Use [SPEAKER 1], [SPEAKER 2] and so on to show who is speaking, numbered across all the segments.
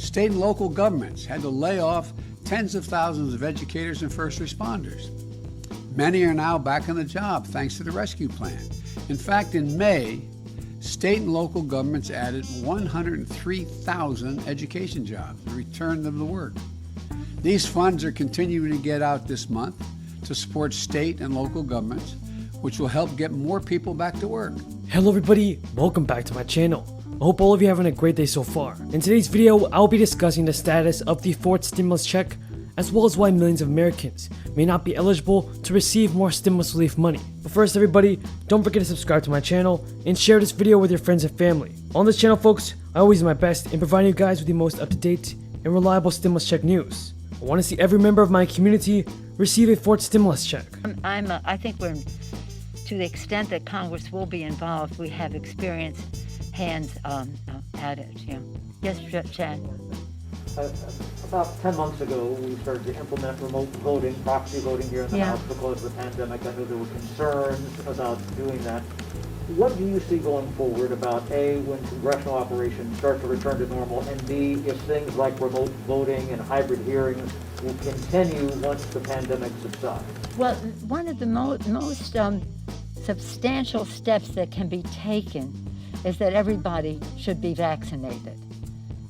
[SPEAKER 1] State and local governments had to lay off tens of thousands of educators and first responders. Many are now back on the job thanks to the rescue plan. In fact, in May, state and local governments added 103,000 education jobs and returned them to work. These funds are continuing to get out this month to support state and local governments, which will help get more people back to work.
[SPEAKER 2] Hello everybody, welcome back to my channel. I hope all of you are having a great day so far. In today's video, I'll be discussing the status of the fourth stimulus check, as well as why millions of Americans may not be eligible to receive more stimulus relief money. But first everybody, don't forget to subscribe to my channel and share this video with your friends and family. On this channel folks, I always do my best in providing you guys with the most up-to-date and reliable stimulus check news. I want to see every member of my community receive a fourth stimulus check.
[SPEAKER 3] I think we're, to the extent that Congress will be involved, we have experienced hands at it. Yeah. Yes, Chad?
[SPEAKER 4] About 10 months ago, we started to implement remote voting, proxy voting here in the House because of the pandemic. I know there were concerns about doing that. What do you see going forward about A, when congressional operations start to return to normal, and B, if things like remote voting and hybrid hearings will continue once the pandemic subsides?
[SPEAKER 3] Well, one of the most substantial steps that can be taken is that everybody should be vaccinated.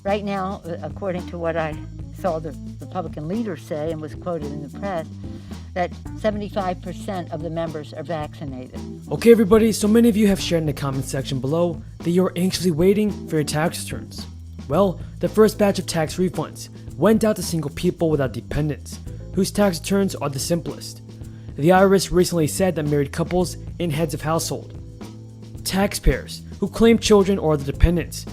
[SPEAKER 3] Right now, according to what I saw the Republican leader say and was quoted in the press, that 75% of the members are vaccinated.
[SPEAKER 2] Okay everybody, so many of you have shared in the comment section below that you're anxiously waiting for your tax returns. Well, the first batch of tax refunds went out to single people without dependents, whose tax returns are the simplest. The IRS recently said that married couples and heads of household, taxpayers who claim children or other dependents,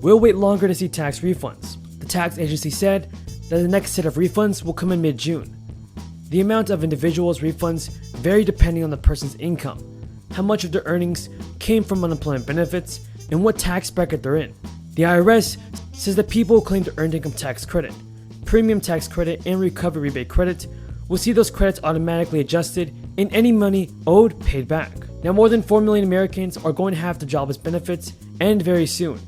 [SPEAKER 2] will wait longer to see tax refunds. The tax agency said that the next set of refunds will come in mid-June. The amount of individuals' refunds vary depending on the person's income, how much of their earnings came from unemployment benefits, and what tax bracket they're in. The IRS says that people who claim the earned income tax credit, premium tax credit, and recovery rebate credit will see those credits automatically adjusted and any money owed paid back. Now more than 4 million Americans are going to have the jobless benefits end very soon.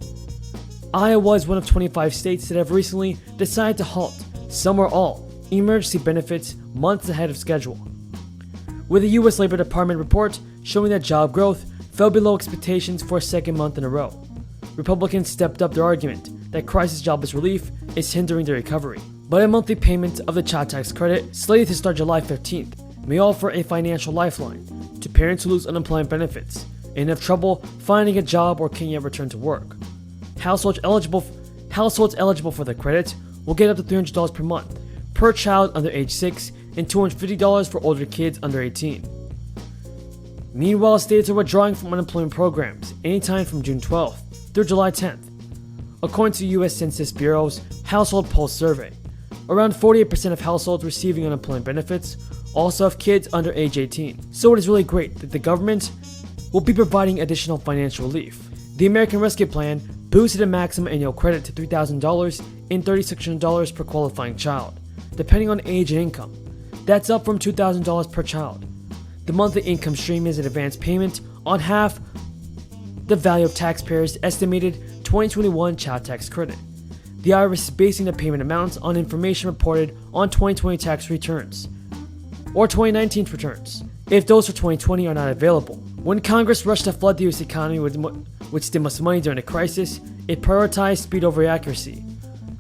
[SPEAKER 2] Iowa is one of 25 states that have recently decided to halt some or all emergency benefits months ahead of schedule, with the U.S. Labor Department report showing that job growth fell below expectations for a second month in a row. Republicans stepped up their argument that crisis jobless relief is hindering the recovery, but a monthly payment of the child tax credit, slated to start July 15th, may offer a financial lifeline to parents who lose unemployment benefits and have trouble finding a job or can't yet return to work. Households eligible for the credit will get up to $300 per month per child under age 6 and $250 for older kids under 18. Meanwhile, states are withdrawing from unemployment programs anytime from June 12th through July 10th. According to the U.S. Census Bureau's Household Pulse Survey, around 48% of households receiving unemployment benefits also have kids under age 18. So it is really great that the government will be providing additional financial relief. The American Rescue Plan boosted a maximum annual credit to $3,000 and $3,600 per qualifying child, depending on age and income. That's up from $2,000 per child. The monthly income stream is an advance payment on half the value of taxpayers' estimated 2021 child tax credit. The IRS is basing the payment amounts on information reported on 2020 tax returns or 2019 returns, if those for 2020 are not available. When Congress rushed to flood the U.S. economy with stimulus money during the crisis, it prioritized speed over accuracy.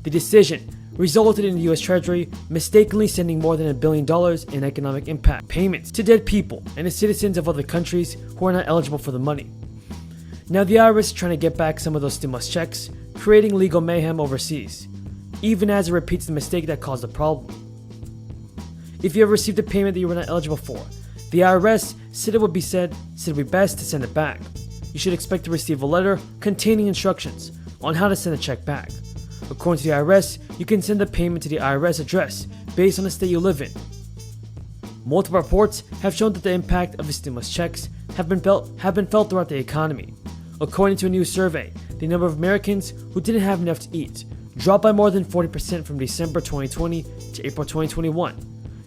[SPEAKER 2] The decision resulted in the U.S. Treasury mistakenly sending more than $1 billion in economic impact payments to dead people and the citizens of other countries who are not eligible for the money. Now the IRS is trying to get back some of those stimulus checks, creating legal mayhem overseas, even as it repeats the mistake that caused the problem. If you have received a payment that you were not eligible for, the IRS said it would be best to send it back. You should expect to receive a letter containing instructions on how to send the check back. According to the IRS, you can send the payment to the IRS address based on the state you live in. Multiple reports have shown that the impact of the stimulus checks have been felt throughout the economy. According to a new survey, the number of Americans who didn't have enough to eat dropped by more than 40% from December 2020 to April 2021,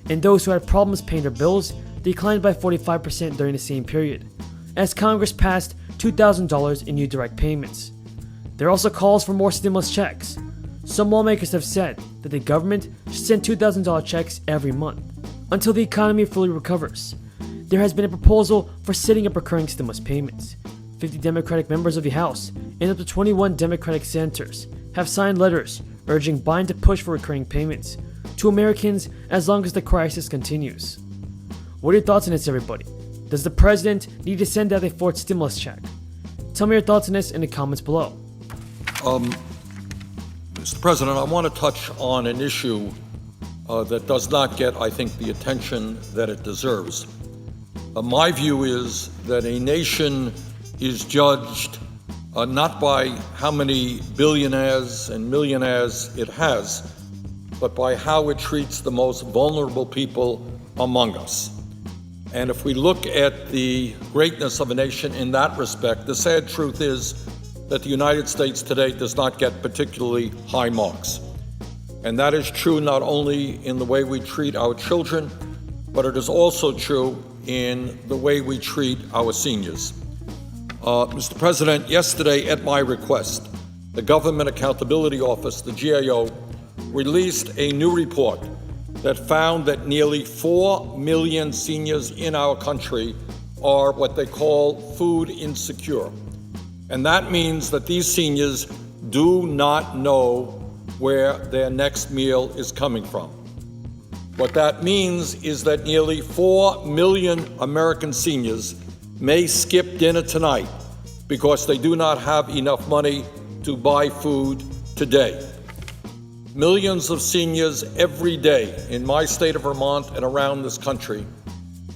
[SPEAKER 2] and those who had problems paying their bills declined by 45% during the same period, as Congress passed $2,000 in new direct payments. There are also calls for more stimulus checks. Some lawmakers have said that the government should send $2,000 checks every month until the economy fully recovers. There has been a proposal for setting up recurring stimulus payments. 50 Democratic members of the House and up to 21 Democratic senators have signed letters urging Biden to push for recurring payments to Americans as long as the crisis continues. What are your thoughts on this, everybody? Does the president need to send out a fourth stimulus check? Tell me your thoughts on this in the comments below.
[SPEAKER 5] Mr. President, I want to touch on an issue that does not get, I think, the attention that it deserves. My view is that a nation is judged not by how many billionaires and millionaires it has, but by how it treats the most vulnerable people among us. And if we look at the greatness of a nation in that respect, the sad truth is that the United States today does not get particularly high marks. And that is true not only in the way we treat our children, but it is also true in the way we treat our seniors. Mr. President, yesterday at my request, the Government Accountability Office, the GAO, released a new report that found that nearly 4 million seniors in our country are what they call food insecure. And that means that these seniors do not know where their next meal is coming from. What that means is that nearly 4 million American seniors may skip dinner tonight because they do not have enough money to buy food today. Millions of seniors every day in my state of Vermont and around this country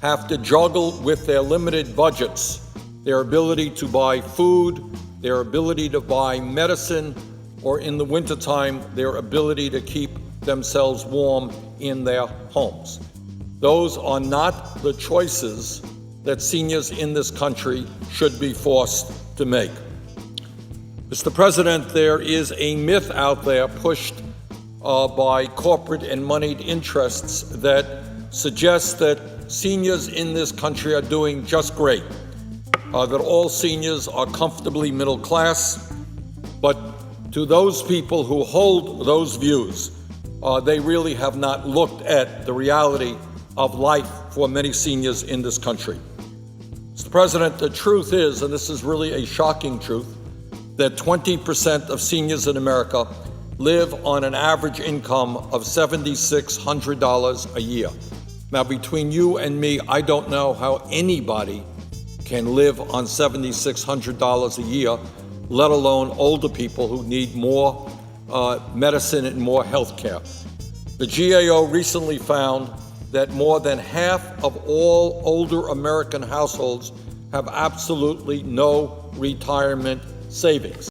[SPEAKER 5] have to juggle with their limited budgets, their ability to buy food, their ability to buy medicine, or in the wintertime, their ability to keep themselves warm in their homes. Those are not the choices that seniors in this country should be forced to make. Mr. President, there is a myth out there pushed by corporate and moneyed interests that suggests that seniors in this country are doing just great, that all seniors are comfortably middle class. But to those people who hold those views, they really have not looked at the reality of life for many seniors in this country. Mr. President, the truth is, and this is really a shocking truth, that 20% of seniors in America live on an average income of $7,600 a year. Now, between you and me, I don't know how anybody can live on $7,600 a year, let alone older people who need more medicine and more health care. The GAO recently found that more than half of all older American households have absolutely no retirement savings.